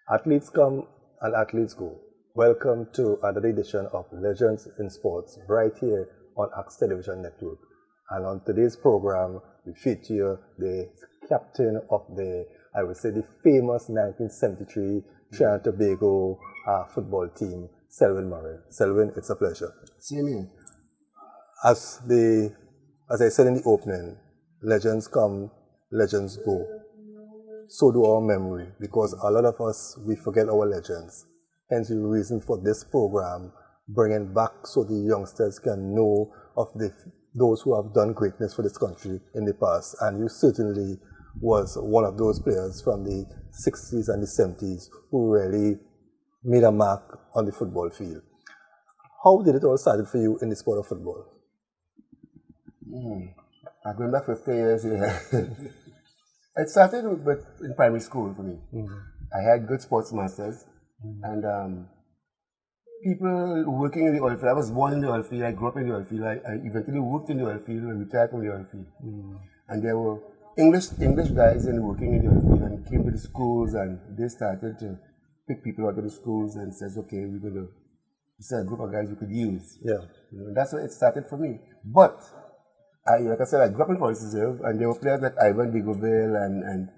Athletes come and athletes go. Welcome to another edition of Legends in Sports, right here on Axe Television Network. And on today's program, we feature the captain of I would say, the famous 1973 Trinidad and Tobago football team, Selwyn Murren. Selwyn, it's a pleasure. Same here. As I said in the opening, legends come, legends go. So do our memory, because a lot of us, we forget our legends. Hence the reason for this program, bringing back so the youngsters can know of those who have done greatness for this country in the past. And you certainly was one of those players from the 60s and the 70s who really made a mark on the football field. How did it all start for you in the sport of football? I'm going back 50 years here. It started in primary school for me. I had good sports masters and people working in the oil field. I was born in the oil field, I grew up in the oil field, I eventually worked in the oil field and retired from the oil field. And there were English guys working in the oil field and came to the schools and they started to pick people out of the schools and says, okay, this is a group of guys we could use. Yeah. That's where it started for me. But like I said, I grew up in Forest Reserve, and there were players like Ivan Diggoville and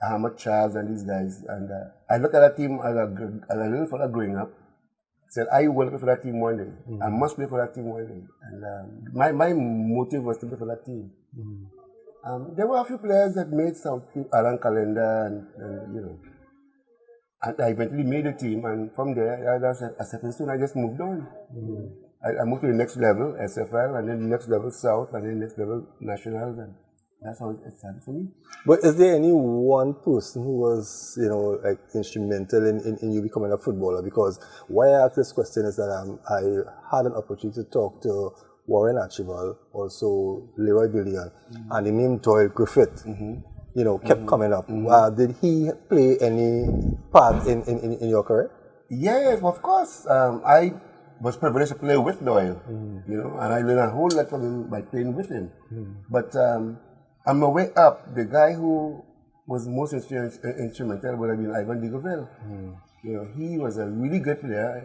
Ahmad Charles and these guys. And I looked at that team as a little fella growing up. Said, I will play for that team one day. I must play for that team one day. And my motive was to play for that team. There were a few players that made some, Alan Calendar, and I eventually made a team. And from there, that's a stepping stone. I just moved on. I moved to the next level, SFL, and then the next level South, and then the next level Nationals, and that's how it started for me. But is there any one person who was, like instrumental in you becoming a footballer? Because why I ask this question is that I had an opportunity to talk to Warren Archibald, also Leroy Billion, and the name Doyle Griffith, kept coming up. Did he play any part in your career? Yes, of course. I was privileged to play with Doyle, and I learned a whole lot from him by playing with him. But on my way up, the guy who was most instrumental would have been Ivan Diggoville. He was a really good player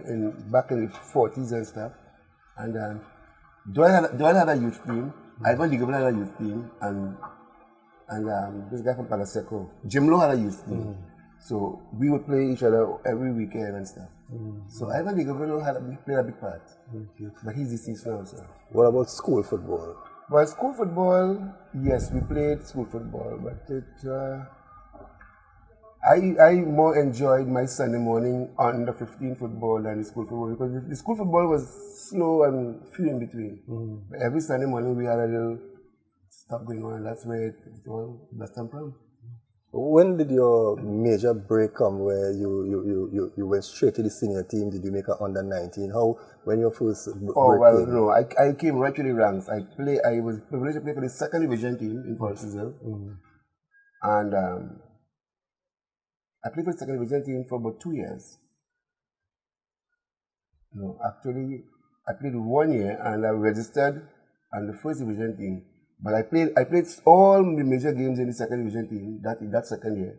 back in the 40s and stuff. And Doyle had a youth team, Ivan Diggoville had a youth team, and this guy from Palaseco, Jim Lowe had a youth team. So we would play each other every weekend and stuff. So Ivan Diggoville played a big part. But he's deceased now, so. What about school football? Well, school football, yes, we played school football, but I more enjoyed my Sunday morning under 15 football than the school football, because the school football was slow and few in between. But every Sunday morning we had a little stuff going on, and that's where it all blossomed from. When did your major break come where you went straight to the senior team? Did you make an under 19? When your first break came? No, I came right to the ranks. I was privileged to play for the second division team in Forest Reserve. And I played for the second division team for about 2 years. No, actually, I played 1 year and I registered on the first division team. But I played all the major games in the second division team that second year.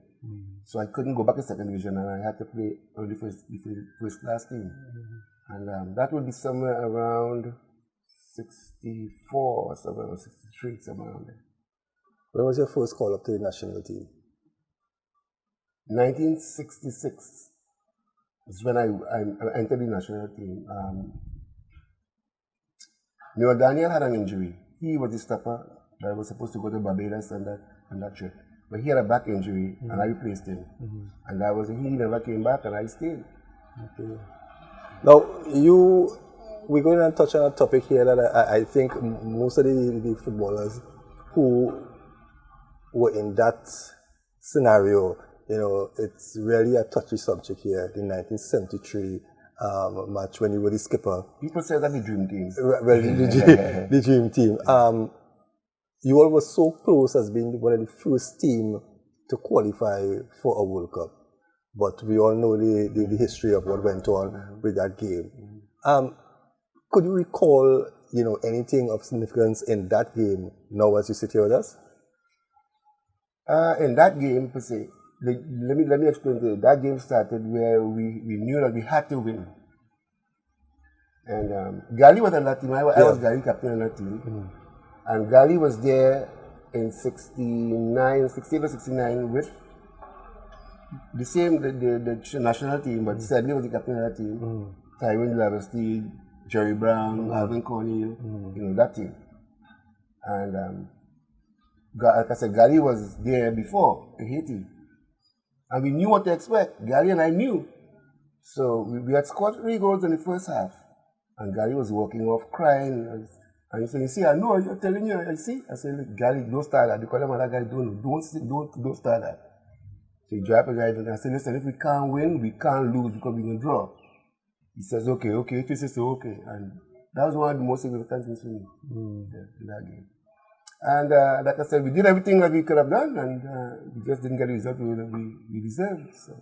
So I couldn't go back to second division, and I had to play on the first class team. And that would be somewhere around 64 or somewhere, or 63, somewhere around there. When was your first call up to the national team? 1966 is when I entered the national team. Daniel had an injury. He was the stopper that was supposed to go to Barbados on that trip. But he had a back injury, and I replaced him. And he never came back, and I stayed. Okay. Now, we're going to touch on a topic here that I think most of the footballers who were in that scenario, it's really a touchy subject here, the 1973 match when you were the skipper. People say that's the dream team. Well, the dream team. You all were so close as being one of the first team to qualify for a World Cup. But we all know the history of what went on with that game. Could you recall, anything of significance in that game now as you sit here with us? In that game, per se, let me explain to you. That game started where we knew that we had to win. And Gali was on that team. I was Gali captain on that team. And Gali was there in 68 or 69 with the same, the national team, but Sedley was the captain of that team. Tywin Lavesteed, Jerry Brown, Alvin Cornell, that team. And like I said, Gali was there before in Haiti. And we knew what to expect. Gali and I knew. So we had scored 3 goals in the first half. And Gali was walking off crying. And he said, you see, I know, I'm telling you, I see. I said, look, Gali, don't start that. Because that guy don't start that. So he dropped a guy and I said, listen, if we can't win, we can't lose because we can draw. He says, okay. If he says so, okay. And that was one of the most significant things for me in that game. And like I said, we did everything that we could have done, and we just didn't get the result we deserved. So.